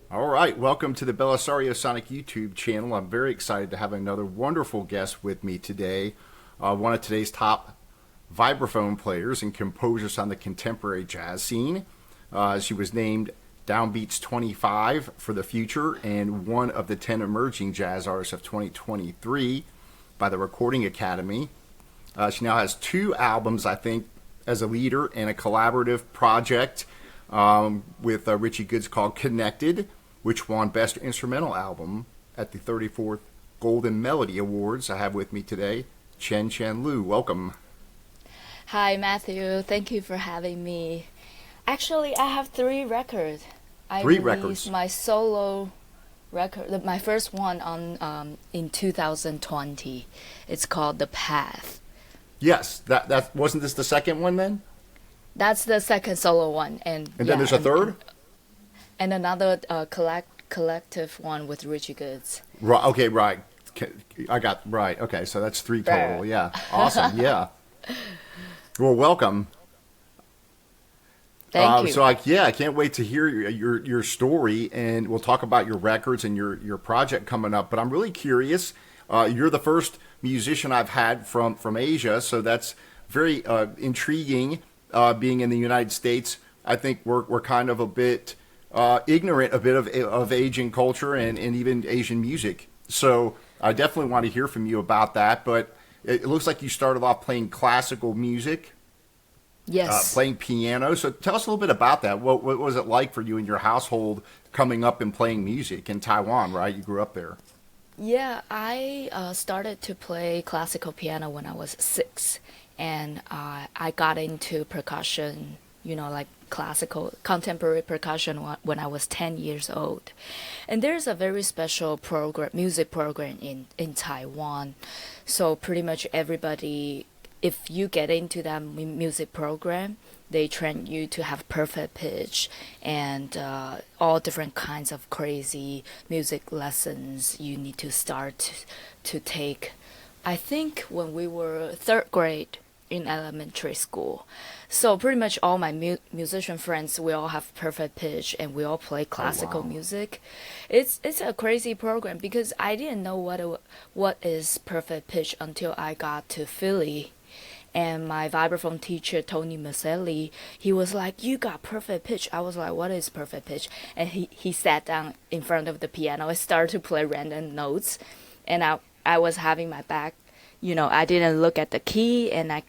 All right, welcome to the BellisarioSonic YouTube channel. I'm very excited to have another wonderful guest with me today. One of today's top vibraphone players and composers on the contemporary jazz scene. She was named DownBeat's 25 for the future and one of the 10 emerging jazz artists of 2023 by the Recording Academy. She now has 2 albums, I think, as a leader and a collaborative project with Richie Goods called Connected, which won Best Instrumental Album at the 34th Golden Melody Awards. I have with me today Chien Chien Lu. Welcome. Hi, Matthew. Thank you for having me. Actually, I have 3 records. I released my solo record, my first one on in 2020. It's called The Path. Yes, that wasn't this the second one then? That's the second solo one, and then there's a third, and another collective one with Richie Goods. Right. Okay. Right. I got right. Okay. So that's 3 total. Yeah. Awesome. Yeah. Well, welcome. Thank you. So I can't wait to hear your story, and we'll talk about your records and your project coming up. But I'm really curious. You're the first musician I've had from Asia, so that's very intriguing. Being in the United States, I think we're kind of a bit ignorant of Asian culture and even Asian music. So I definitely want to hear from you about that. But it looks like you started off playing classical music. Yes. Playing piano. So tell us a little bit about that. What was it like for you and your household coming up and playing music in Taiwan, right? You grew up there. Yeah, I started to play classical piano when I was 6, and I got into percussion, like classical, contemporary percussion when I was 10 years old. And there's a very special music program in Taiwan. So pretty much everybody, if you get into that music program, they train you to have perfect pitch and all different kinds of crazy music lessons you need to start to take. I think when we were 3rd grade in elementary school. So pretty much all my musician friends, we all have perfect pitch and we all play classical music. It's a crazy program because I didn't know what is perfect pitch until I got to Philly. And my vibraphone teacher, Tony Miceli, he was like, "You got perfect pitch." I was like, "What is perfect pitch?" And he sat down in front of the piano and started to play random notes. And I was having my back, I didn't look at the key, and I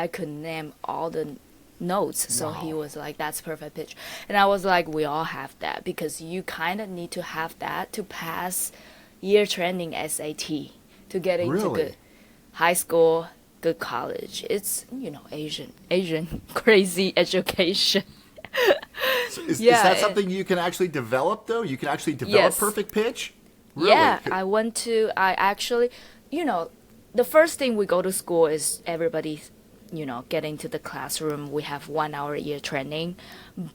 could name all the notes. So he was like, "That's perfect pitch." And I was like, we all have that because you kind of need to have that to pass year training SAT to get into good high school, good college. It's Asian crazy education. So is that something you can actually develop though? You can actually develop perfect pitch? Really? Yeah, I actually, the first thing we go to school is everybody, get into the classroom. We have 1 hour year training,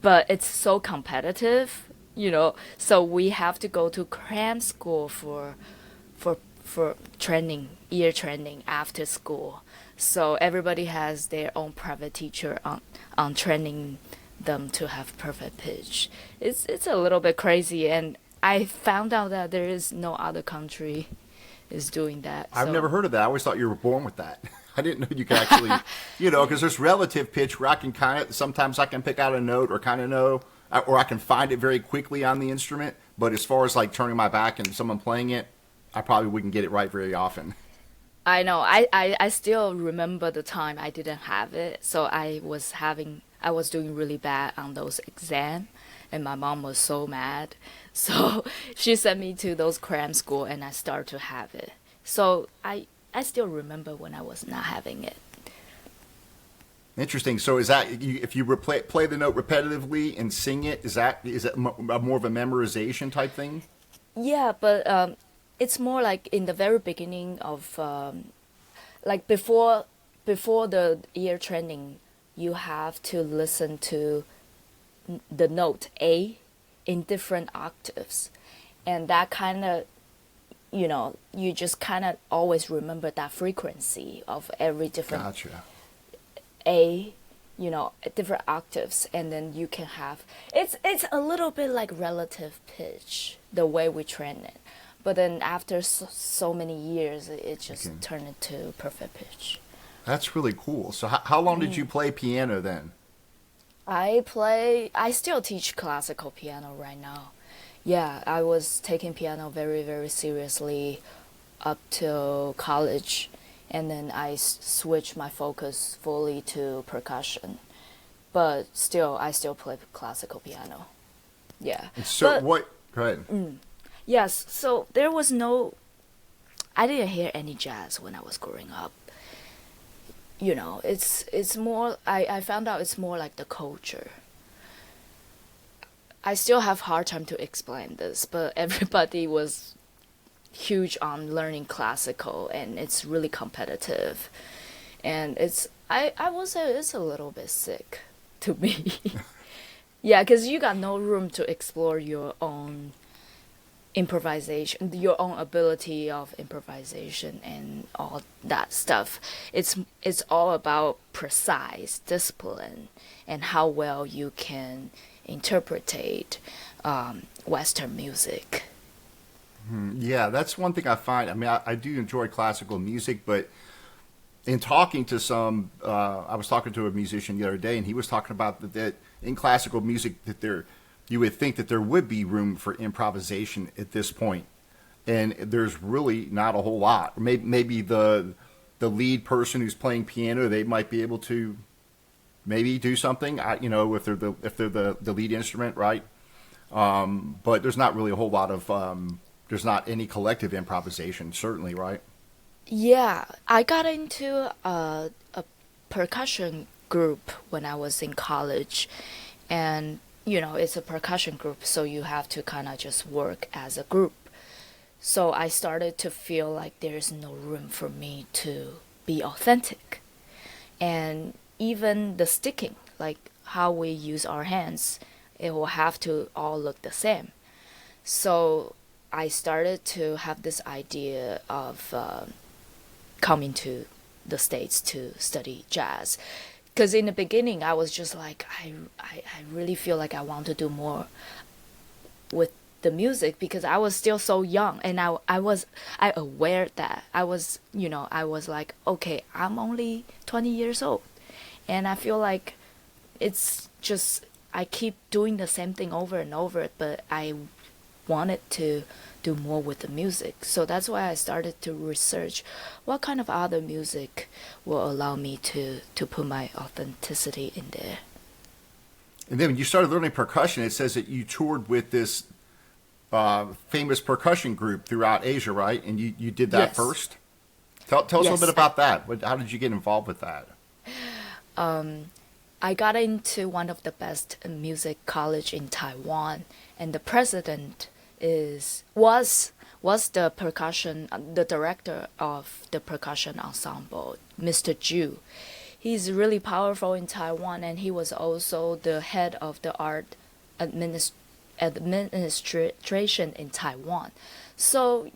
but it's so competitive, so we have to go to cram school for training, year training after school. So everybody has their own private teacher on training them to have perfect pitch. It's a little bit crazy, and I found out that there is no other country is doing that. I've never heard of that. I always thought you were born with that. I didn't know you could actually, because there's relative pitch where I can sometimes I can pick out a note or kind of know, or I can find it very quickly on the instrument. But as far as like turning my back and someone playing it, I probably wouldn't get it right very often. I know. I still remember the time I didn't have it. So I was doing really bad on those exams, and my mom was so mad. So she sent me to those cram school, and I started to have it. So I still remember when I was not having it. Interesting. So is that if you play the note repetitively and sing it, is that more of a memorization type thing? Yeah, but it's more like in the very beginning of like before the year training, you have to listen to the note A in different octaves, and that kind of you just kind of always remember that frequency of every different Gotcha. A different octaves, and then you can have it's a little bit like relative pitch the way we train it, but then after so many years it just turned into perfect pitch. That's really cool. So how long did you play piano then? I still teach classical piano right now. Yeah, I was taking piano very, very seriously up till college, and then I switched my focus fully to percussion. But I still play classical piano. Yeah. So what? Go ahead. Yes, so I didn't hear any jazz when I was growing up. It's more, I found out it's more like the culture. I still have hard time to explain this, but everybody was huge on learning classical, and it's really competitive. And I will say it's a little bit sick to me. Yeah, because you got no room to explore your own improvisation, your own ability of improvisation and all that stuff. It's all about precise discipline and how well you can interpret Western music. Yeah, that's one thing I find. I mean, I do enjoy classical music, but in talking to I was talking to a musician the other day, and he was talking about that in classical music that you would think that there would be room for improvisation at this point, and there's really not a whole lot. Maybe the lead person who's playing piano, they might be able to maybe do something. If they're the lead instrument, right? But there's not really a whole lot of there's not any collective improvisation, certainly, right? Yeah, I got into a percussion group when I was in college, and it's a percussion group, so you have to kind of just work as a group. So I started to feel like there's no room for me to be authentic. And even the sticking, like how we use our hands, it will have to all look the same. So I started to have this idea of coming to the States to study jazz. Because in the beginning, I was just like, I really feel like I want to do more with the music, because I was still so young, and I was aware that I was like, okay, I'm only 20 years old, and I feel like it's just I keep doing the same thing over and over, but I wanted to do more with the music. So that's why I started to research what kind of other music will allow me to put my authenticity in there. And then when you started learning percussion, it says that you toured with this famous percussion group throughout Asia, right? And you did that Yes. first? Tell us a little bit about that. How did you get involved with that? I got into one of the best music college in Taiwan, and the president was the director of the percussion ensemble, Mr. Ju. He's really powerful in Taiwan, and he was also the head of the art administration in Taiwan. So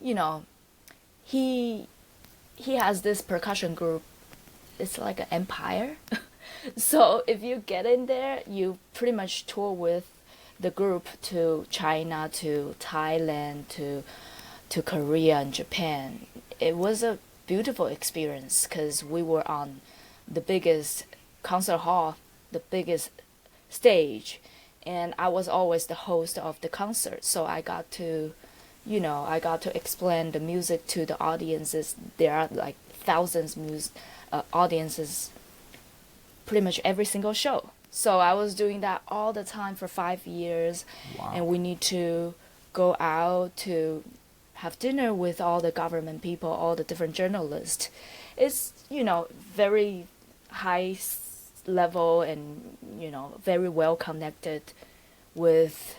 he has this percussion group. It's like an empire. So if you get in there, you pretty much tour with the group to China, to Thailand, to Korea and Japan. It was a beautiful experience because we were on the biggest concert hall, the biggest stage, and I was always the host of the concert. So I got to explain the music to the audiences. There are like thousands audiences pretty much every single show. So I was doing that all the time for 5 years. Wow. And we need to go out to have dinner with all the government people, all the different journalists. It's, very high level and, very well connected with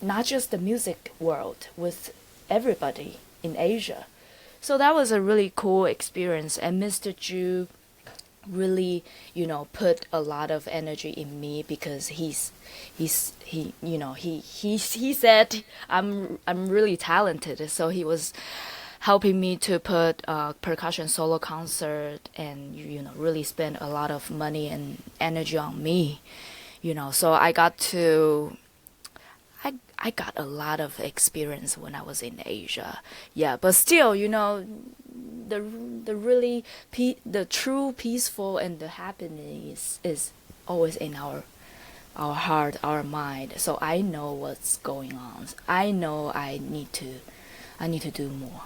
not just the music world, with everybody in Asia. So that was a really cool experience. And Mr. Ju really put a lot of energy in me, because he said I'm really talented. So he was helping me to put percussion solo concert and really spend a lot of money and energy on me. So I got a lot of experience when I was in Asia. Yeah, but still, the true peaceful and the happiness is always in our heart, our mind. So I know what's going on. I know I need to do more.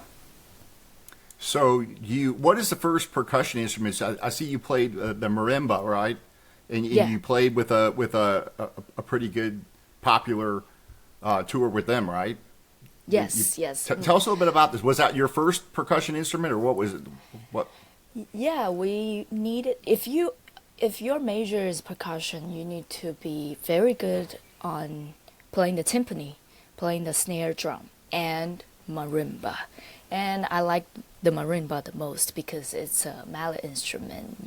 So what is the first percussion instrument? I see you played the marimba, right? And you played with a pretty good popular tour with them, right? Yes, yes. Tell us a little bit about this. Was that your first percussion instrument, or what was it? What? Yeah, we needed. If your major is percussion, you need to be very good on playing the timpani, playing the snare drum, and marimba. And I like the marimba the most because it's a mallet instrument,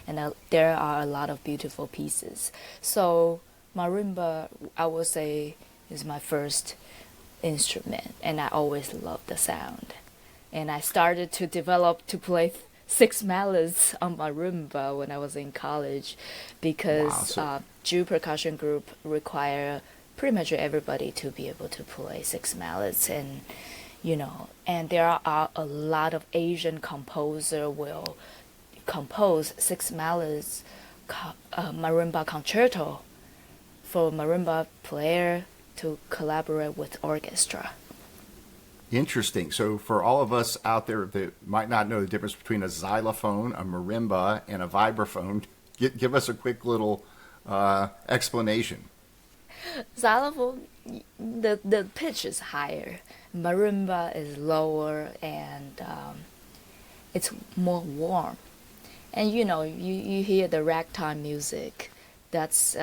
and there are a lot of beautiful pieces. So marimba, I would say, is my first instrument, and I always loved the sound. And I started to develop to play 6 mallets on marimba when I was in college because Ju Percussion Group require pretty much everybody to be able to play 6 mallets, and and there are a lot of Asian composer will compose 6 mallets marimba concerto for marimba player to collaborate with orchestra. Interesting. So for all of us out there that might not know the difference between a xylophone, a marimba, and a vibraphone, give us a quick little explanation. Xylophone, the pitch is higher. Marimba is lower, and it's more warm. And you hear the ragtime music. That's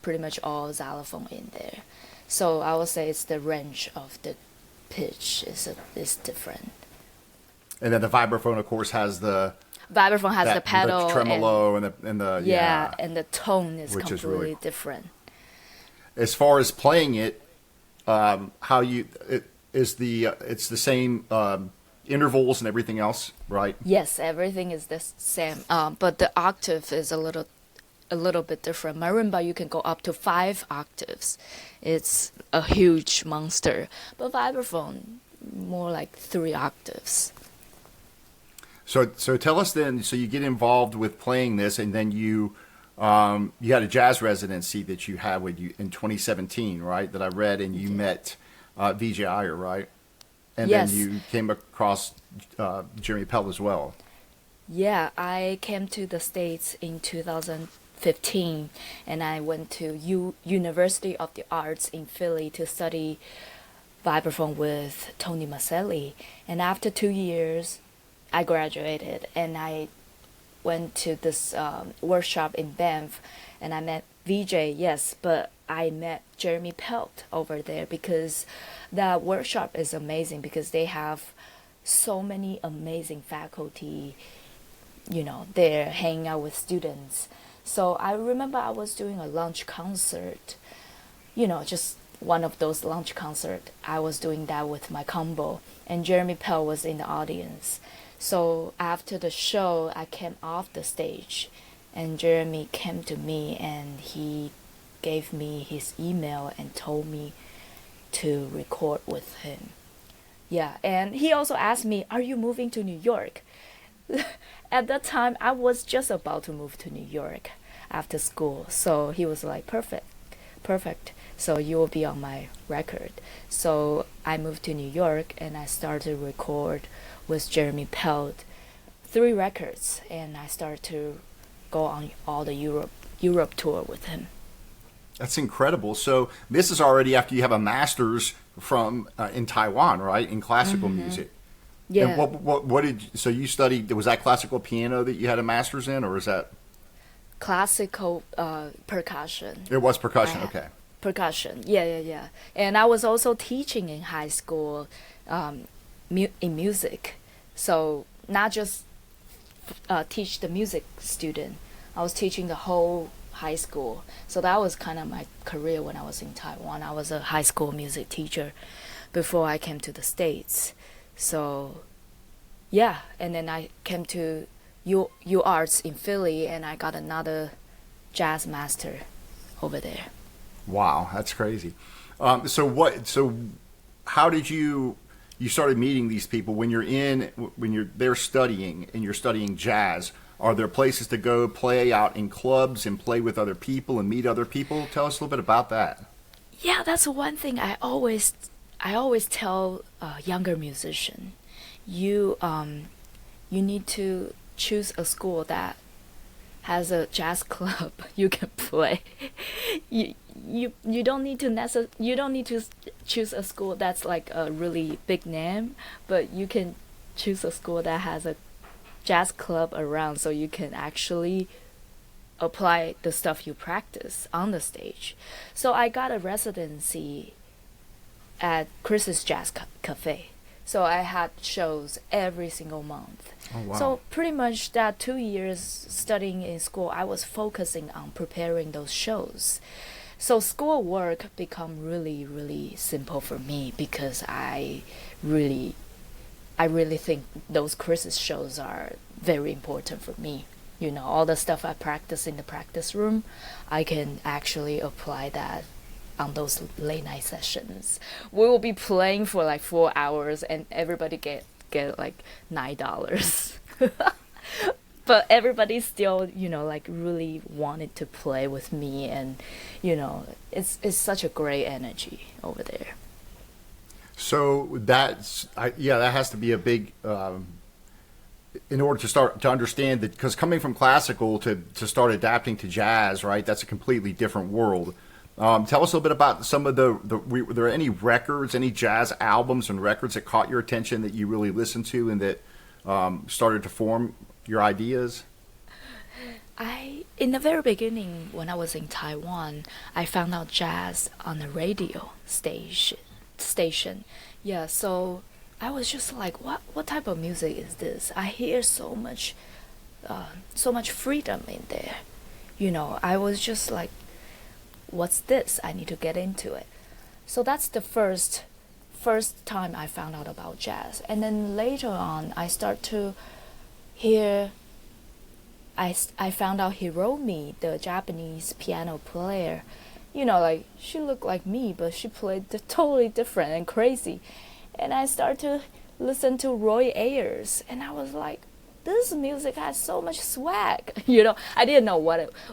pretty much all xylophone in there. So I would say it's the range of the pitch is different. And then the vibraphone, of course, has the pedal, the tremolo, and the tone is completely really different. As far as playing it, it's the same intervals and everything else, right? Yes, everything is the same. But the octave is a little bit different. Marimba, you can go up to 5 octaves. It's a huge monster. But vibraphone, more like 3 octaves. So tell us then. So you get involved with playing this, and then you had a jazz residency that you had with you in 2017, right? That I read, and you met VJ Iyer, right? And yes. Then you came across Jeremy Pelt as well. Yeah, I came to the States in 2015, and I went to University of the Arts in Philly to study vibraphone with Tony Miceli. And after 2 years, I graduated, and I went to this workshop in Banff, and I met VJ, yes, but I met Jeremy Pelt over there because that workshop is amazing because they have so many amazing faculty, there hanging out with students. So I remember I was doing a lunch concert, just one of those lunch concerts. I was doing that with my combo, and Jeremy Pelt was in the audience. So after the show, I came off the stage, and Jeremy came to me, and he gave me his email and told me to record with him. Yeah, and he also asked me, "Are you moving to New York?" At that time, I was just about to move to New York after school. So he was like, perfect. So you will be on my record. So I moved to New York, and I started to record with Jeremy Pelt 3 records, and I started to go on all the Europe tour with him. That's incredible. So this is already after you have a master's from in Taiwan, right, in classical music. Yeah. And what did so you studied? Was that classical piano that you had a master's in, or is that classical percussion? It was percussion. Okay. Percussion. Yeah. And I was also teaching in high school in music. So not just teach the music student. I was teaching the whole high school. So that was kind of my career when I was in Taiwan. I was a high school music teacher before I came to the States. So yeah, and then I came to U Arts in Philly, and I got another jazz master over there. Wow, that's crazy. So how did you started meeting these people when you're there studying and you're studying jazz? Are there places to go play out in clubs and play with other people and meet other people? Tell us a little bit about that. Yeah, that's one thing I always tell younger musician. You need to choose a school that has a jazz club you can play. You don't need to you don't need to choose a school that's like a really big name, but you can choose a school that has a jazz club around, so you can actually apply the stuff you practice on the stage. So I got a residency at Chris's Jazz Cafe. So I had shows every single month. Oh, wow. So pretty much that 2 years studying in school, I was focusing on preparing those shows. So school work become really, really simple for me because I really think those Chris's shows are very important for me. You know, all the stuff I practice in the practice room, I can actually apply that on those late night sessions. We will be playing for like 4 hours and everybody get like $9. But everybody still, you know, like really wanted to play with me, and you know, it's such a great energy over there. So that has to be a big in order to start to understand that, because coming from classical to start adapting to jazz, right? That's a completely different world. Tell us a little bit about some of were there any records, any jazz albums and records that caught your attention that you really listened to and that started to form your ideas? In the very beginning, when I was in Taiwan, I found out jazz on the radio station. Yeah, so I was just like, what type of music is this? I hear so much freedom in there. You know, I was just like, what's this? I need to get into it. So that's the first time I found out about jazz. And then later on, I start to hear, I found out Hiromi, the Japanese piano player. You know, like, she looked like me, but she played totally different and crazy. And I started to listen to Roy Ayers, and I was like, this music has so much swag. You know, I didn't know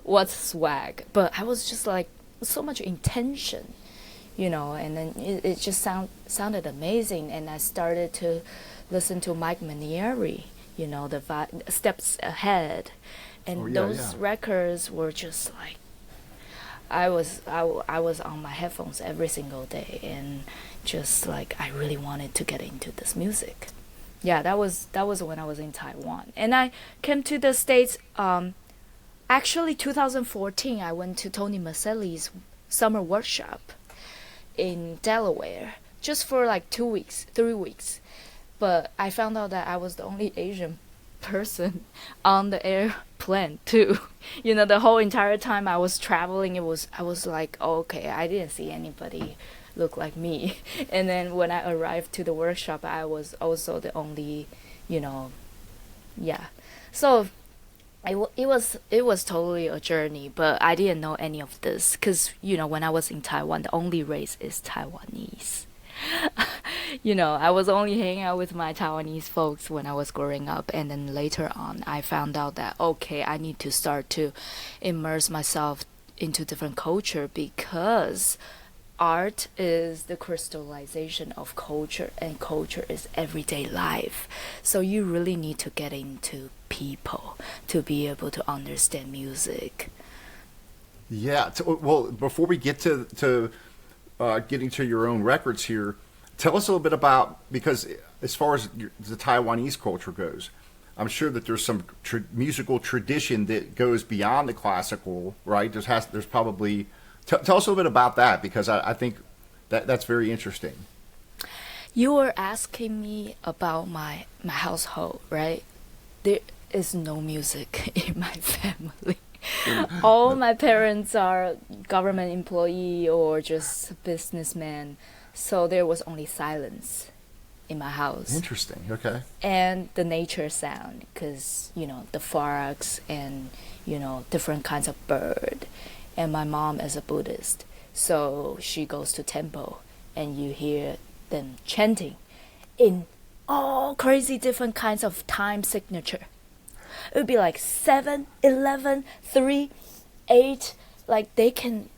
what's swag, but I was just like, so much intention, you know, and then it just sounded amazing. And I started to listen to Mike Manieri, you know, the Steps Ahead, and those records were just like, I was on my headphones every single day, and just like I really wanted to get into this music. Yeah, that was when I was in Taiwan, and I came to the States. Actually, 2014, I went to Tony Miceli's summer workshop in Delaware just for like 3 weeks. But I found out that I was the only Asian person on the airplane too. You know, the whole entire time I was traveling, I was like, oh, okay, I didn't see anybody look like me. And then when I arrived to the workshop, I was also the only, you know, yeah. So it was totally a journey, but I didn't know any of this because, you know, when I was in Taiwan, the only race is Taiwanese. You know, I was only hanging out with my Taiwanese folks when I was growing up, and then later on, I found out that, okay, I need to start to immerse myself into different culture, because art is the crystallization of culture, and culture is everyday life. So you really need to get into people to be able to understand music. Yeah. Well, before we get to getting to your own records here, tell us a little bit about, because as far as the Taiwanese culture goes, I'm sure that there's some musical tradition that goes beyond the classical, right? There's probably tell us a little bit about that, because I think that's very interesting. You were asking me about my household, right? There is no music in my family. All my parents are government employee or just businessmen, so there was only silence in my house. Interesting. Okay. And the nature sound, because the frogs and different kinds of bird. And my mom is a Buddhist, so she goes to temple, and you hear them chanting in all crazy different kinds of time signature. It would be like 7, 11, 3, 8. Like they can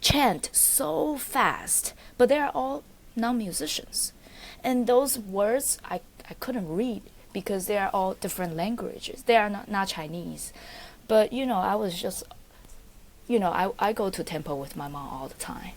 chant so fast, but they're all non-musicians, and those words I couldn't read because they are all different languages. They are not Chinese, but I was just I go to temple with my mom all the time,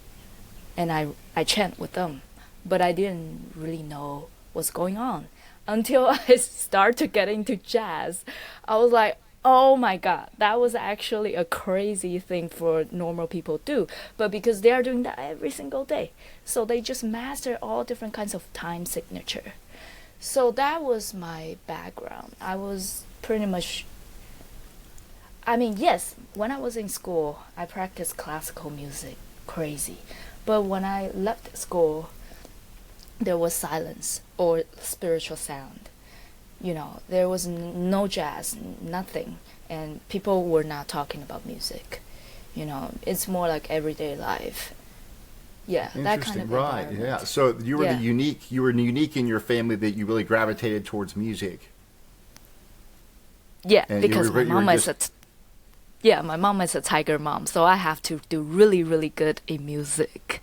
and I chant with them, but I didn't really know what's going on until I start to get into jazz. I was like, oh my God, that was actually a crazy thing for normal people to do. But because they are doing that every single day, so they just master all different kinds of time signature. So that was my background. I was pretty much, yes, when I was in school, I practiced classical music, crazy. But when I left school, there was silence or spiritual sound. There was no jazz, nothing, and people were not talking about music. It's more like everyday life. Yeah, that kind of right? environment. Yeah. So you were you were unique in your family that you really gravitated towards music. Yeah, and because my mom is a tiger mom, so I have to do really, really good in music,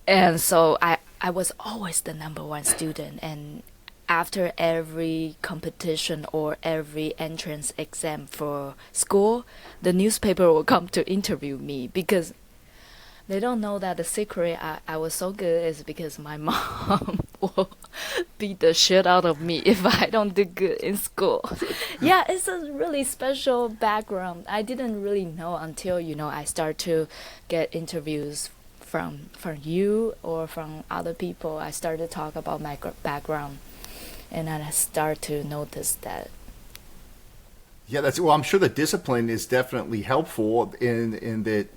and so I was always the #1 student, and after every competition or every entrance exam for school, the newspaper will come to interview me because they don't know that the secret I was so good is because my mom will beat the shit out of me if I don't do good in school. Yeah, it's a really special background. I didn't really know until, I start to get interviews from you or from other people. I started to talk about my background. And then I start to notice that. Yeah, I'm sure the discipline is definitely helpful in that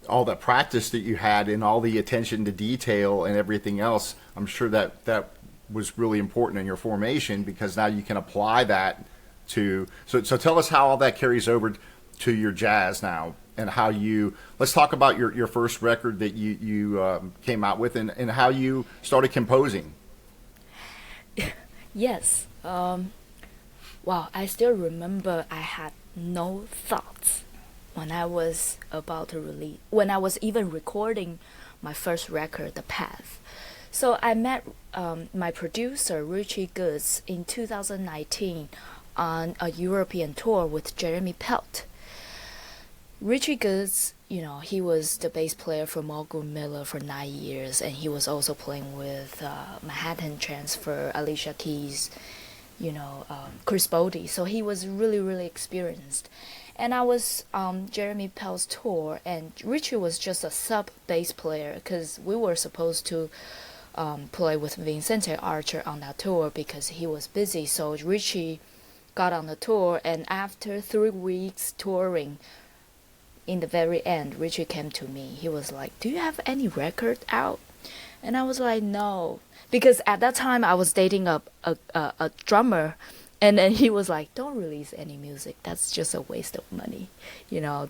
all that practice that you had and all the attention to detail and everything else. I'm sure that was really important in your formation because now you can apply that to. So tell us how all that carries over to your jazz now and how let's talk about your first record that you came out with and how you started composing. Yes. Wow, I still remember I had no thoughts when I was when I was even recording my first record, The Path. So I met my producer, Richie Goods, in 2019 on a European tour with Jeremy Pelt. Richie Goods, he was the bass player for Morgan Miller for 9 years, and he was also playing with Manhattan Transfer, Alicia Keys, Chris Bodie. So he was really, really experienced. And I was on Jeremy Pelt's tour, and Richie was just a sub bass player because we were supposed to play with Vincente Archer on that tour because he was busy. So Richie got on the tour, and after 3 weeks touring, in the very end, Richie came to me. He was like, "Do you have any record out?" And I was like, "No," because at that time I was dating a drummer, and then he was like, "Don't release any music. That's just a waste of money.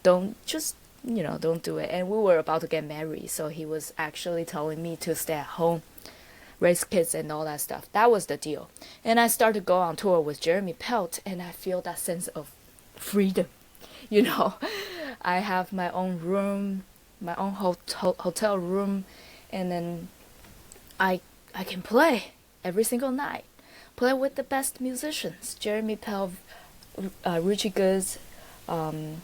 Don't do it." And we were about to get married, so he was actually telling me to stay at home, raise kids, and all that stuff. That was the deal. And I started to go on tour with Jeremy Pelt, and I feel that sense of freedom. I have my own room, my own hotel room, and then I can every single night. Play with the best musicians. Jeremy Pelt, Richie Goods, Alan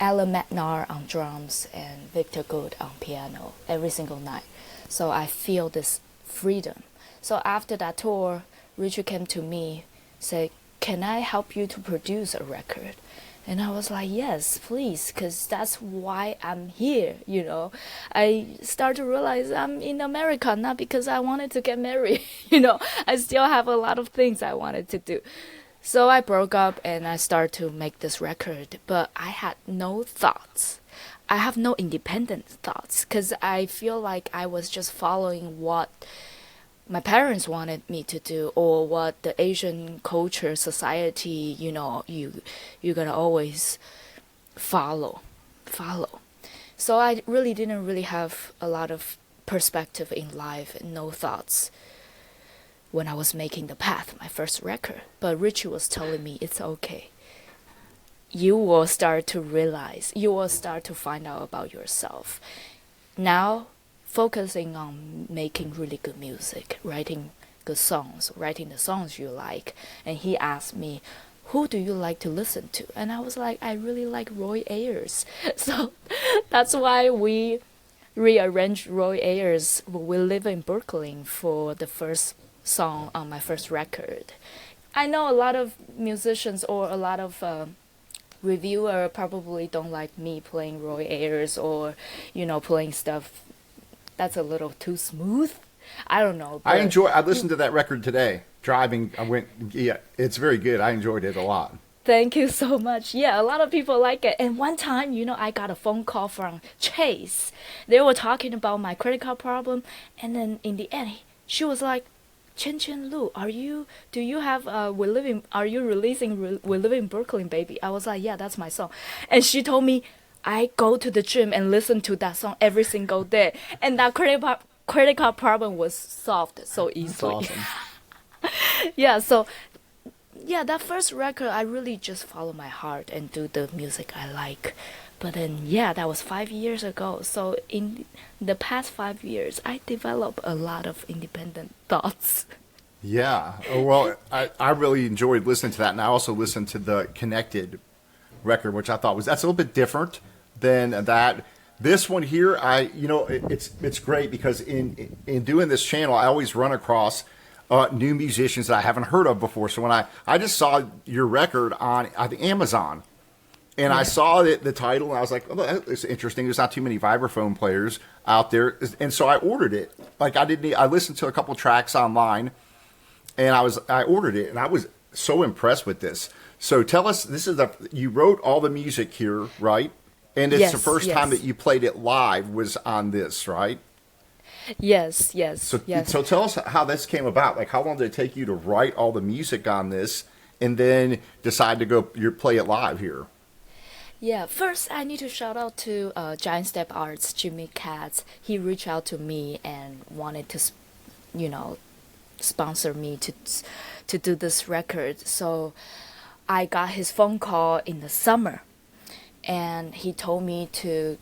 McNair on drums, and Victor Good on piano every single night. So I feel this freedom. So after that tour, Richie came to me, said, "Can I help you to produce a record?" And I was like, "Yes, please, because that's why I'm here, I start to realize I'm in America, not because I wanted to get married, I still have a lot of things I wanted to do. So I broke up and I started to make this record, but I had no thoughts. I have no independent thoughts because I feel like I was just following what my parents wanted me to do or what the Asian culture society, you're gonna always follow. So I really didn't really have a lot of perspective in life and no thoughts when I was making The Path, my first record. But Richie was telling me it's okay. You will start to realize, you will start to find out about yourself. Now, focusing on making really good music, writing good songs, writing the songs you like. And he asked me, who do you like to listen to? And I was like, I really like Roy Ayers. So that's why we rearranged Roy Ayers' We Live in Brooklyn for the first song on my first record. I know a lot of musicians or a lot of reviewer probably don't like me playing Roy Ayers or, playing stuff that's a little too smooth. I don't know. I listened to that record today. Driving, it's very good. I enjoyed it a lot. Thank you so much. Yeah, a lot of people like it. And one time, I got a phone call from Chase. They were talking about my credit card problem. And then in the end, she was like, Chien Chien Lu, are you releasing We Live in Brooklyn, baby? I was like, yeah, that's my song. And she told me, I go to the gym and listen to that song every single day. And that credit card problem was solved so easily. That's awesome. That first record, I really just follow my heart and do the music I like. But then, that was 5 years ago. So in the past 5 years, I developed a lot of independent thoughts. Yeah. Well, I really enjoyed listening to that. And I also listened to the Connected record, which I thought that's a little bit different than that. This one here, it's great because in doing this channel, I always run across new musicians that I haven't heard of before. So when I just saw your record on, I think, Amazon, and I saw the title, and I was like, oh, that's interesting. There's not too many vibraphone players out there. And so I ordered it. Like I listened to a couple tracks online, and I ordered it, and I was so impressed with this. So tell us, you wrote all the music here, right? And it's the first time that you played it live was on this, right? Yes. So tell us how this came about. Like, how long did it take you to write all the music on this and then decide to play it live here? Yeah, first I need to shout out to Giant Step Arts, Jimmy Katz. He reached out to me and wanted to, sponsor me to do this record. So I got his phone call in the summer, and he told me to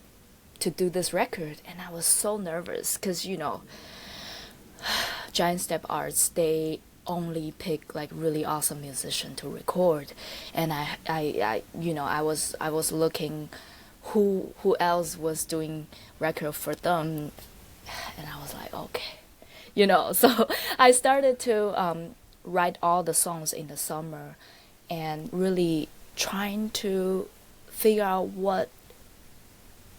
do this record, and I was so nervous because Giant Step Arts, they only pick like really awesome musician to record, and I was looking who else was doing record for them, and I was like, okay, so I started to write all the songs in the summer and really trying to figure out what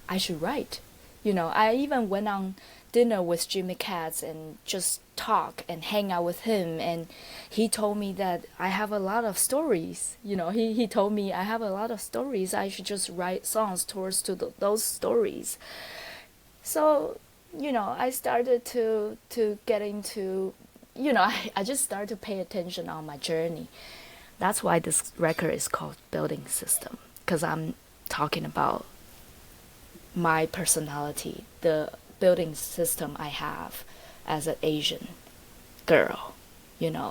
I should write. I even went on dinner with Jimmy Katz and just talk and hang out with him, and he told me that I have a lot of stories. He told me I have a lot of stories. I should just write songs towards those stories. So, I started to get into, I just started to pay attention on my journey. That's why this record is called Building System, because I'm talking about my personality, the building system I have as an Asian girl,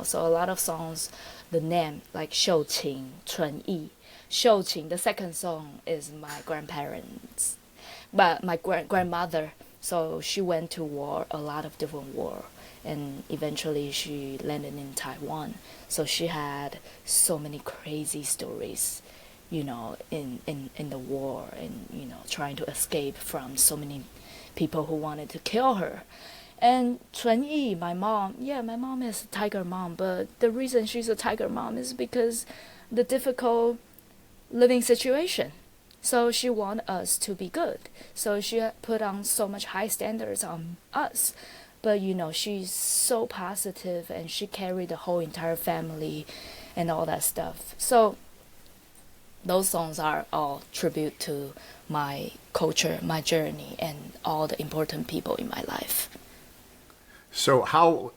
So a lot of songs, the name like Xiu Qing, Chun Yi. Xiu Qing, the second song is my grandparents, but my grandmother. So she went to war, a lot of different war, and eventually she landed in Taiwan. So she had so many crazy stories, in the war, and trying to escape from so many people who wanted to kill her. And Chun Yi, my mom is a tiger mom, but the reason she's a tiger mom is because the difficult living situation. So she wanted us to be good. So she put on so much high standards on us. But she's so positive, and she carried the whole entire family and all that stuff. So those songs are all tribute to my culture, my journey, and all the important people in my life. So how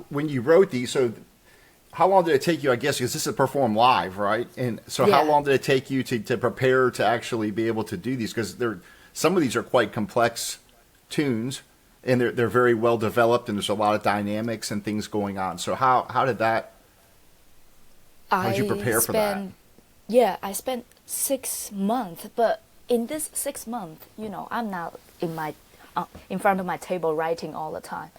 when you wrote these, so how long did it take you? I guess because this is performed live, right? And so how Yeah. long did it take you to prepare to actually be able to do these? Because some of these are quite complex tunes, and they're very well developed, and there's a lot of dynamics and things going on. So how did you prepare for that? Yeah, I spent 6 months, but in this 6 months, I'm not in front of my table writing all the time.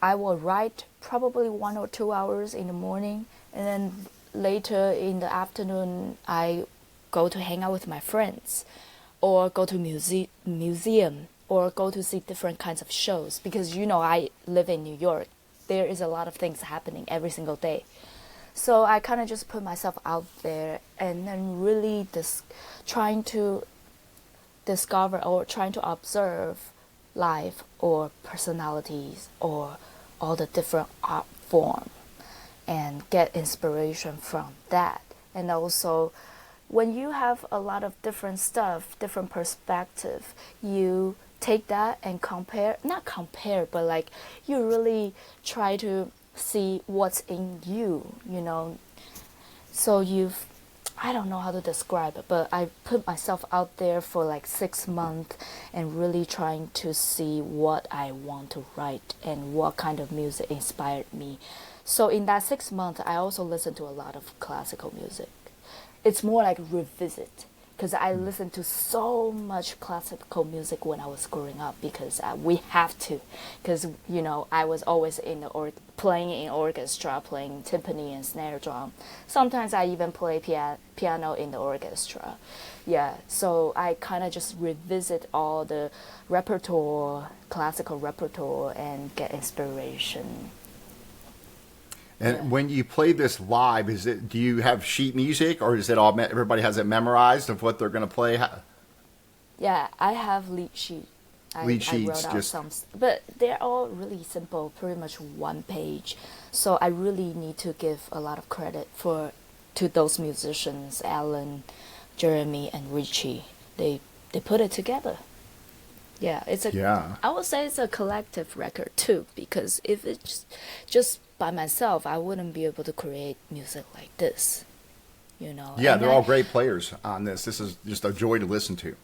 I will write probably 1 or 2 hours in the morning, and then later in the afternoon, I go to hang out with my friends, or go to museum, or go to see different kinds of shows. Because I live in New York, there is a lot of things happening every single day. So I kind of just put myself out there, and then really trying to discover or trying to observe life or personalities or all the different art form, and get inspiration from that. And also, when you have a lot of different stuff, different perspective, you take that and not compare, but like you really try to see what's in you. So I don't know how to describe it, but I put myself out there for like 6 months and really trying to see what I want to write and what kind of music inspired me. So in that 6 months, I also listened to a lot of classical music. It's more like revisit, because I listened to so much classical music when I was growing up, because we have to, because I was always playing in orchestra, playing timpani and snare drum. Sometimes I even play piano in the orchestra. Yeah, so I kind of just revisit all the classical repertoire, and get inspiration. And Yeah. when you play this live, do you have sheet music, or is it all everybody has it memorized of what they're going to play? Yeah, I have lead sheet. Lead I sheets, wrote out just some, but they're all really simple, pretty much one page. So I really need to give a lot of credit to those musicians, Alan, Jeremy, and Richie. They put it together. Yeah, yeah. I would say it's a collective record too, because if it's just by myself, I wouldn't be able to create music like this. Yeah, And they're all great players on this. This is just a joy to listen to.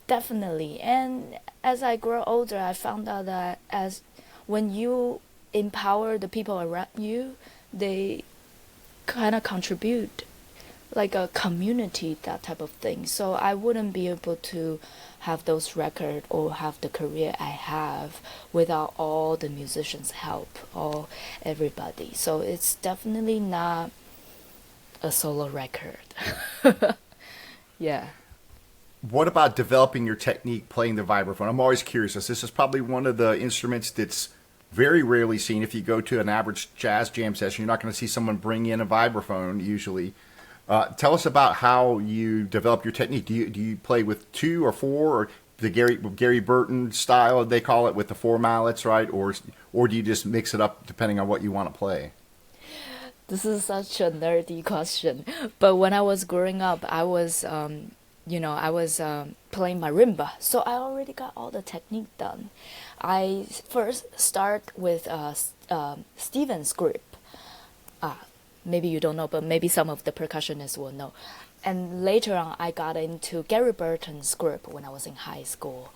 definitely. And as I grow older, I found out that when you empower the people around you, they kind of contribute like a community, that type of thing. So I wouldn't be able to have those records or have the career I have without all the musicians' help, or everybody. So it's definitely not a solo record. Yeah. What about developing your technique playing the vibraphone? I'm always curious. This is probably one of the instruments that's very rarely seen. If you go to an average jazz jam session, you're not going to see someone bring in a vibraphone usually. Tell us about how you develop your technique. Do you play with 2 or 4, or the Gary Burton style they call it, with the 4 mallets, right? Or do you just mix it up depending on what you want to play? This is such a nerdy question. But when I was growing up, I was playing marimba, so I already got all the technique done. I first start with Steven's grip. Maybe you don't know, but maybe some of the percussionists will know. And later on, I got into Gary Burton's grip when I was in high school.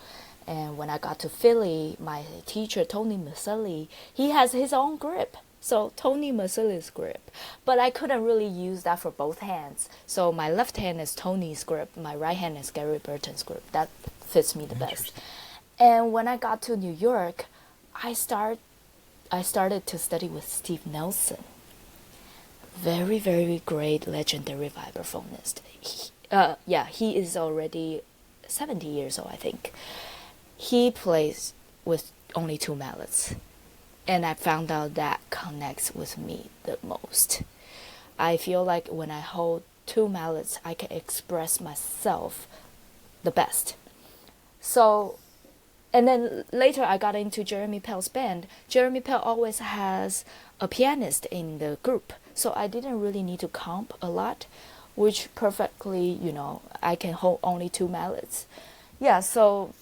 And when I got to Philly, my teacher, Tony Miceli, he has his own grip. So Tony Miceli's grip. But I couldn't really use that for both hands. So my left hand is Tony's grip, my right hand is Gary Burton's grip. That fits me the best. And when I got to New York, I started to study with Steve Nelson. Very, very great, legendary vibraphonist. He is already 70 years old, I think. He plays with only 2 mallets. And I found out that connects with me the most. I feel like when I hold 2 mallets, I can express myself the best. So, and then later I got into Jeremy Pelt's band. Jeremy Pelt always has a pianist in the group. So I didn't really need to comp a lot. which perfectly, I can hold only two mallets. Yeah, so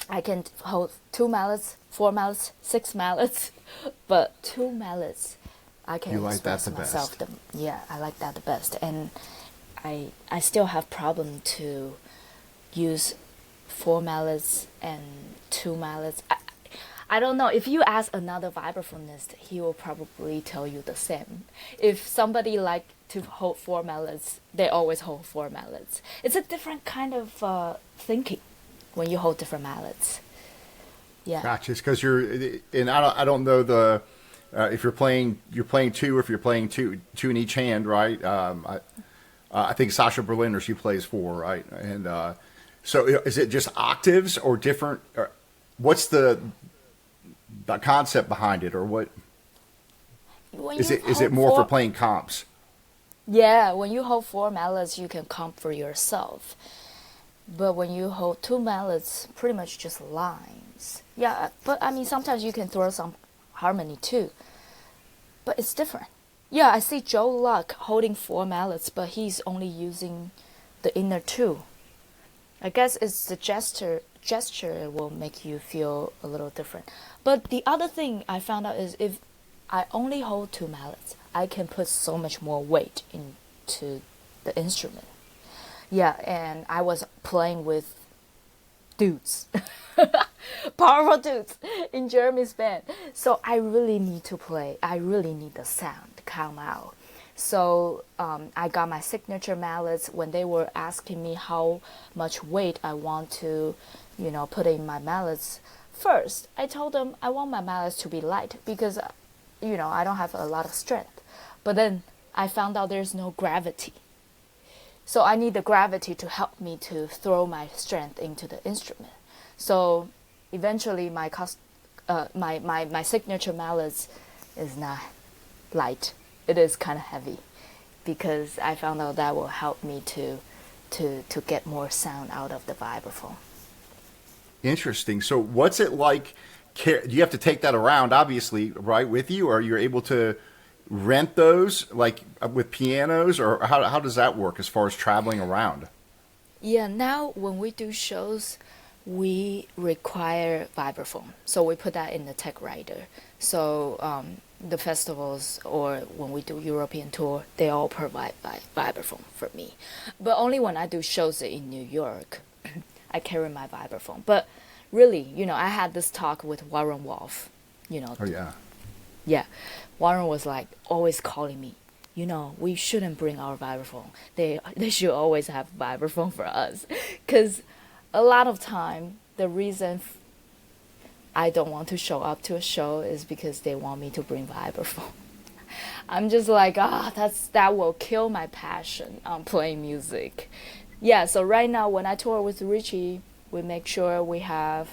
I can hold two mallets, four mallets, six mallets, but two mallets, I can You like that express the myself. best. Yeah, I like that the best, and I still have problem to use four mallets and two mallets. I don't know. If you ask another vibraphonist, he will probably tell you the same. If somebody like to hold four mallets, they always hold four mallets. It's a different kind of thinking when you hold different mallets. Yeah. Gotcha. It's because and I don't know if you're playing two, or if you're playing two in each hand, right? I think Sasha Berliner, she plays four, right? And so is it just octaves or different? Or what's the concept behind it, or what is it? Is it more for playing comps? Yeah, when you hold four mallets, you can comp for yourself. But when you hold two mallets, pretty much just lines. Yeah, but I mean, sometimes you can throw some harmony too. But it's different. Yeah, I see Joe Luck holding four mallets, but he's only using the inner two. I guess it's the gesture will make you feel a little different. But the other thing I found out is if I only hold two mallets, I can put so much more weight into the instrument. Yeah, and I was playing with dudes, powerful dudes in Jeremy's band. So I really need to play. I really need the sound to come out. So I got my signature mallets. When they were asking me how much weight I want to, put in my mallets, first I told them I want my mallets to be light because, I don't have a lot of strength. But then I found out there's no gravity. So I need the gravity to help me to throw my strength into the instrument. So eventually my signature mallets is not light. It is kind of heavy because I found out that will help me to get more sound out of the vibraphone. Interesting. So what's it like? Do you have to take that around, obviously, right, with you, or you're able to rent those like with pianos, or how does that work as far as traveling around? Yeah, now when we do shows, we require vibraphone, so we put that in the tech rider. So the festivals or when we do European tour, they all provide vibraphone for me. But only when I do shows in New York, I carry my vibraphone. But really, I had this talk with Warren Wolf. Oh yeah. Yeah, Warren was like always calling me. We shouldn't bring our vibraphone. They should always have vibraphone for us, because a lot of time the reason I don't want to show up to a show is because they want me to bring vibraphone. I'm just like, that will kill my passion on playing music. Yeah, so right now when I tour with Richie, we make sure we have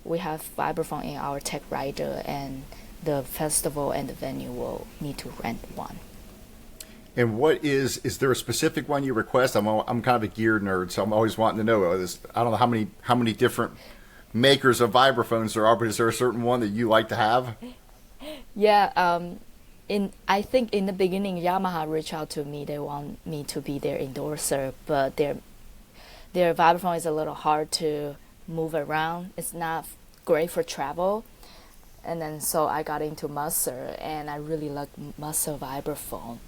vibraphone in our tech rider, and the festival and the venue will need to rent one. And what is there a specific one you request? I'm kind of a gear nerd, so I'm always wanting to know. I don't know how many different makers of vibraphones there are, but is there a certain one that you like to have? Yeah, I think in the beginning Yamaha reached out to me. They want me to be their endorser, but their vibraphone is a little hard to move around. It's not great for travel. And then so I got into Musser, and I really like Musser vibraphone,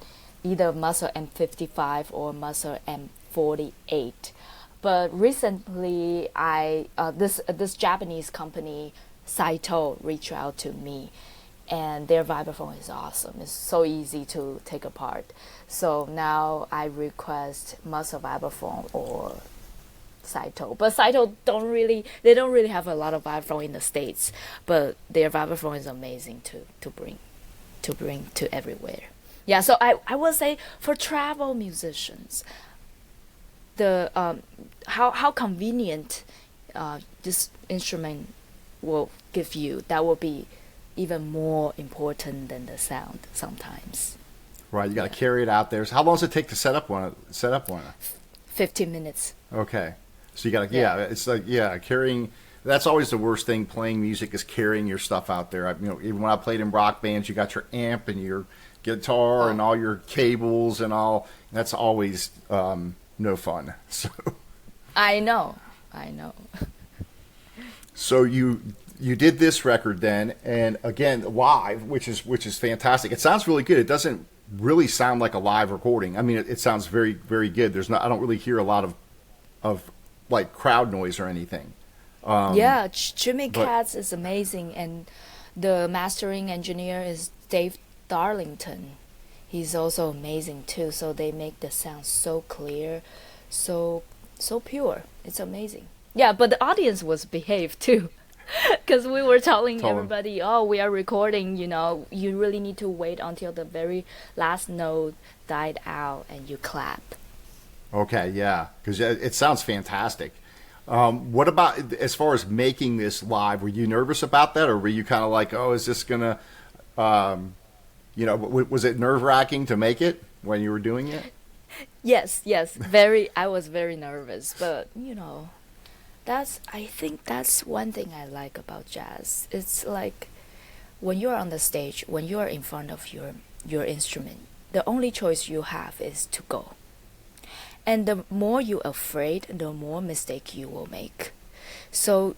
either Musser M55 or Musser M48. But recently, this Japanese company Saito reached out to me, and their vibraphone is awesome. It's so easy to take apart. So now I request Musser vibraphone or Saito, but Saito don't really have a lot of vibraphone in the States, but their vibraphone is amazing to bring to everywhere. Yeah, so I would say for travel musicians, the how convenient this instrument will give you, that will be even more important than the sound sometimes. Right, you got to carry it out there. So how long does it take to set up one? 15 minutes. Okay. So you got to, it's like, carrying, that's always the worst thing playing music is carrying your stuff out there. Even when I played in rock bands, you got your amp and your guitar and all your cables and all. That's always no fun. So I know. So you did this record then, and again live, which is fantastic. It sounds really good. It doesn't really sound like a live recording. I mean, it sounds very, very good. I don't really hear a lot of like crowd noise or anything. Yeah, Jimmy Katz is amazing, and the mastering engineer is Dave Darlington. He's also amazing too. So they make the sound so clear, so pure. It's amazing. Yeah, but the audience was behaved too. Because we were telling everybody, oh, we are recording, you really need to wait until the very last note died out and you clap. Okay, yeah, because it sounds fantastic. What about as far as making this live? Were you nervous about that, or were you kind of like, oh, is this going to, was it nerve-wracking to make it when you were doing it? Yes, I was very nervous, but, I think that's one thing I like about jazz. It's like when you're on the stage, when you're in front of your instrument, the only choice you have is to go. And the more you're afraid, the more mistake you will make. So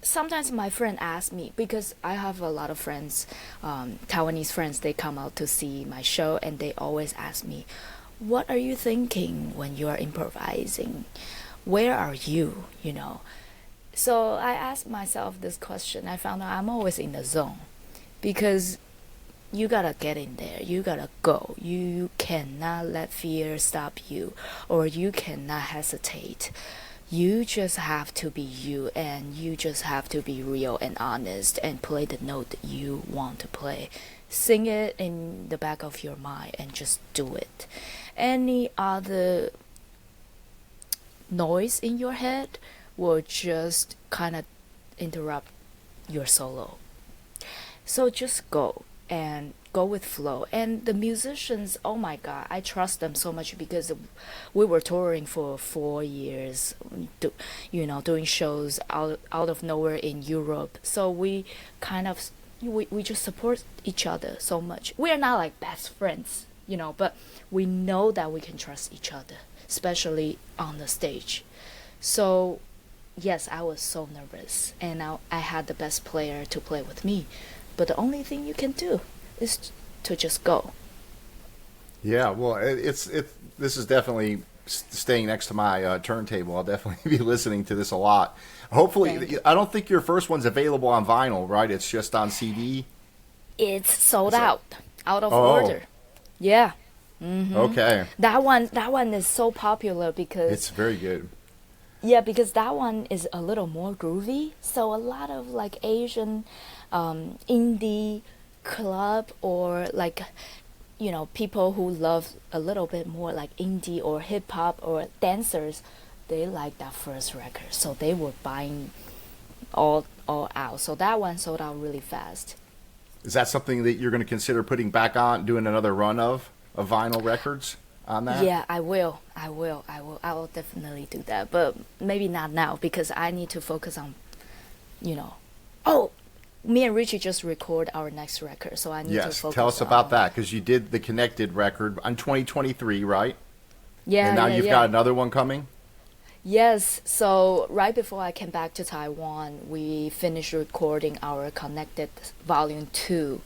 sometimes my friend asks me, because I have a lot of friends, Taiwanese friends, they come out to see my show and they always ask me, what are you thinking when you are improvising? Where are you, So I asked myself this question. I found out I'm always in the zone, because you gotta get in there. You gotta go. You cannot let fear stop you, or you cannot hesitate. You just have to be you, and you just have to be real and honest and play the note you want to play. Sing it in the back of your mind and just do it. Any other noise in your head will just kind of interrupt your solo. So just go and go with flow. And the musicians, oh my God, I trust them so much, because we were touring for 4 years, doing shows out of nowhere in Europe. So we kind of, we just support each other so much. We are not like best friends, but we know that we can trust each other, especially on the stage. So yes, I was so nervous, and I had the best player to play with me, but the only thing you can do is to just go. Yeah, well, this is definitely staying next to my turntable. I'll definitely be listening to this a lot. Hopefully, I don't think your first one's available on vinyl, right? It's just on CD. It's sold out of order. Yeah. Mm-hmm. Okay. That one is so popular because it's very good. Yeah, because that one is a little more groovy. So a lot of like Asian indie club, or like people who love a little bit more like indie or hip hop or dancers, they like that first record. So they were buying all out. So that one sold out really fast. Is that something that you're going to consider putting back on, doing another run of vinyl records on that? Yeah, I will definitely do that, but maybe not now, because I need to focus on, me and Richie just record our next record, so I need to focus on. Yes, tell us about that, because you did the Connected record on 2023, right? Yeah, and now you've got another one coming? Yes, so right before I came back to Taiwan, we finished recording our Connected Volume 2.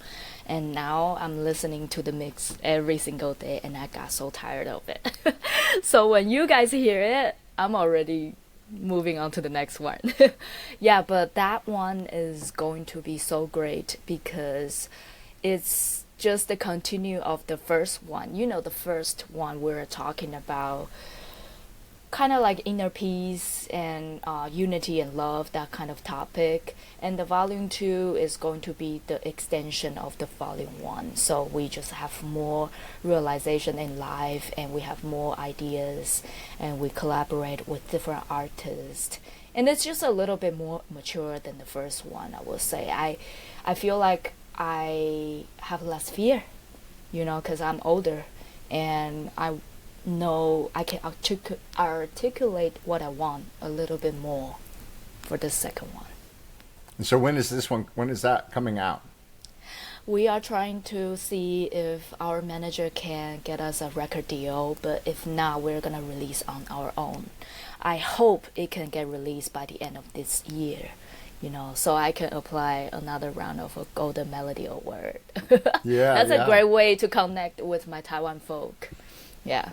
And now I'm listening to the mix every single day, and I got so tired of it. So when you guys hear it, I'm already moving on to the next one. Yeah, but that one is going to be so great, because it's just the continue of the first one. The first one we were talking about kind of like inner peace and unity and love, that kind of topic. And the volume 2 is going to be the extension of the volume 1. So we just have more realization in life, and we have more ideas, and we collaborate with different artists. And it's just a little bit more mature than the first one, I will say. I feel like I have less fear, because I'm older, and I know I can articulate what I want a little bit more for the second one. And so when is that coming out? we are trying to see if our manager can get us a record deal, but if not, we're gonna release on our own. I hope it can get released by the end of this year, so I can apply another round of a Golden Melody Award. Yeah, That's yeah. a great way to connect with my Taiwan folk. Yeah.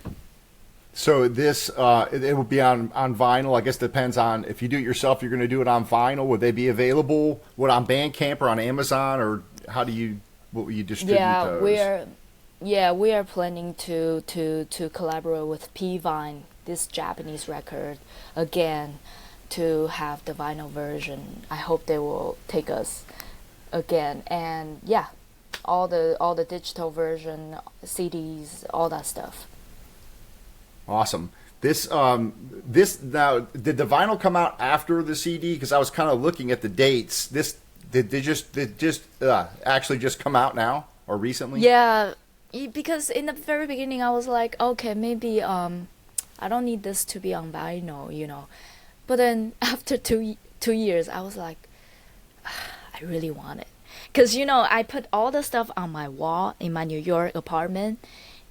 So this it will be on vinyl. I guess depends on if you do it yourself. You're going to do it on vinyl. Would they be available? On Bandcamp or on Amazon, or what will you distribute those? We are planning to collaborate with P-Vine, this Japanese record, again, to have the vinyl version. I hope they will take us again, and yeah, all the digital version, CDs, all that stuff. Awesome. This now, did the vinyl come out after the CD? Because I was kind of looking at the dates. Did just actually just come out now or recently? Yeah, because in the very beginning I was like, okay, maybe I don't need this to be on vinyl. But then after 2 years, I was like, I really want it, because I put all the stuff on my wall in my New York apartment,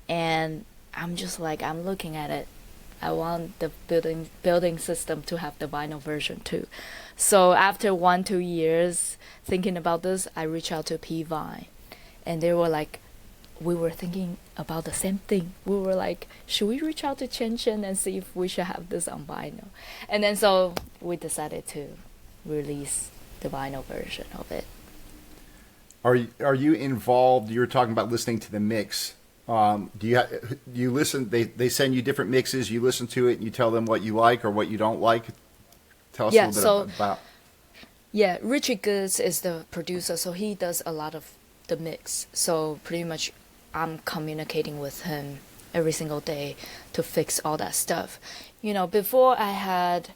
and I'm just like, I'm looking at it. I want the building system to have the vinyl version too. So after 1-2 years thinking about this, I reached out to P-Vine, and they were like, we were thinking about the same thing. We were like, should we reach out to Chien Chien and see if we should have this on vinyl? And then so we decided to release the vinyl version of it. Are you involved? You were talking about listening to the mix. Do you listen? They send you different mixes. You listen to it and you tell them what you like or what you don't like. Tell us a little bit about. Yeah, Richie Goods is the producer, so he does a lot of the mix. So pretty much, I'm communicating with him every single day to fix all that stuff. Before I had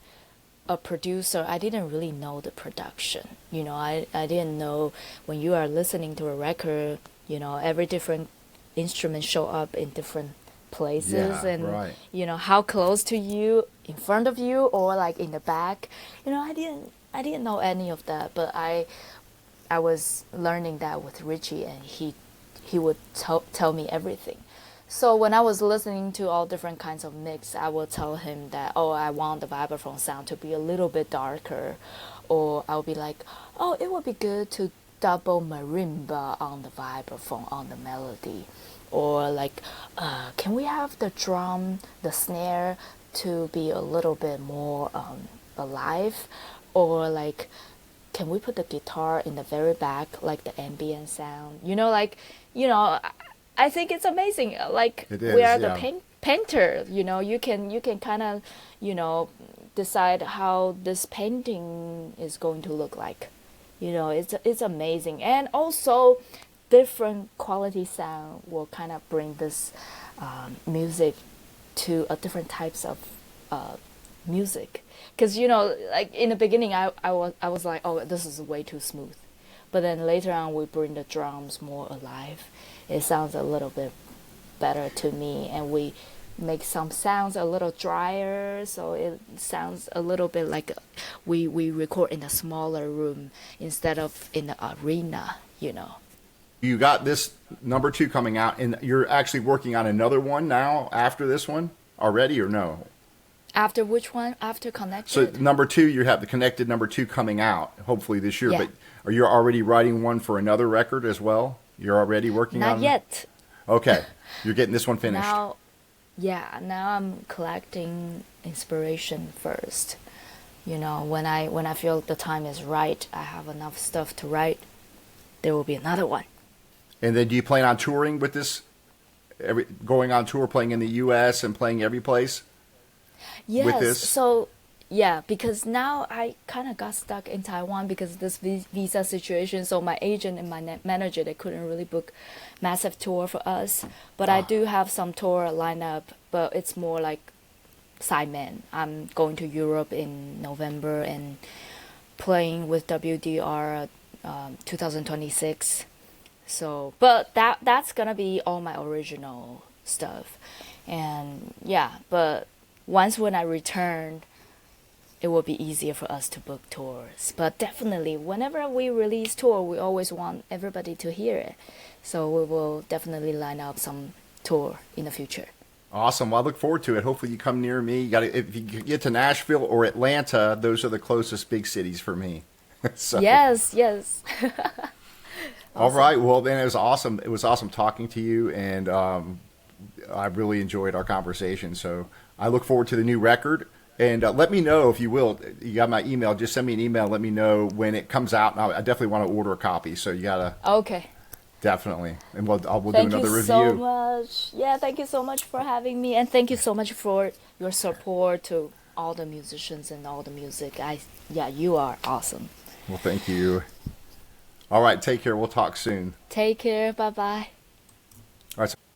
a producer, I didn't really know the production. I didn't know when you are listening to a record, every different instrument show up in different places, and right. How close to you, in front of you, or like in the back. I didn't know any of that, but I was learning that with Richie, and he would tell me everything. So when I was listening to all different kinds of mix, I would tell him that, I want the vibraphone sound to be a little bit darker, or I'll be like, it would be good to double marimba on the vibraphone on the melody, or like, can we have the drum, the snare to be a little bit more alive, or like, can we put the guitar in the very back, like the ambient sound? I think it's amazing. Like, we are the painter. You can kind of decide how this painting is going to look like. It's amazing, and also different quality sound will kind of bring this music to a different types of music. Because like in the beginning, I was like, this is way too smooth, but then later on we bring the drums more alive. It sounds a little bit better to me, and we make some sounds a little drier, so it sounds a little bit like we record in a smaller room instead of in the arena. You got this number 2 coming out, and you're actually working on another one now after this one already, or no? After which one? After Connected? So number 2, you have the Connected number 2 coming out, hopefully this year. Yeah. But are you already writing one for another record as well? You're already working on it? Not yet. Okay. You're getting this one finished. Now I'm collecting inspiration first. When I feel the time is right, I have enough stuff to write, there will be another one. And then do you plan on touring with this? Going on tour, playing in the U.S. and playing every place? Yes. With this? So, yeah, because now I kind of got stuck in Taiwan because of this visa situation. So my agent and my manager, they couldn't really book massive tour for us. But I do have some tour lined up, but it's more like sideman. I'm going to Europe in November and playing with WDR 2026. So, but that's gonna be all my original stuff, and yeah. But once when I return, it will be easier for us to book tours. But definitely, whenever we release tour, we always want everybody to hear it. So we will definitely line up some tour in the future. Awesome. Well, I look forward to it. Hopefully you come near me. If you get to Nashville or Atlanta, those are the closest big cities for me. So. Yes. All right. Well, then it was awesome. It was awesome talking to you, and I really enjoyed our conversation. So I look forward to the new record. And let me know, if you will, you got my email, just send me an email, let me know when it comes out. And I definitely want to order a copy, so you got to. Okay. Definitely. And we'll do another review. Thank you so much. Yeah, thank you so much for having me. And thank you so much for your support to all the musicians and all the music. You are awesome. Well, thank you. All right, take care. We'll talk soon. Take care. Bye-bye. All right.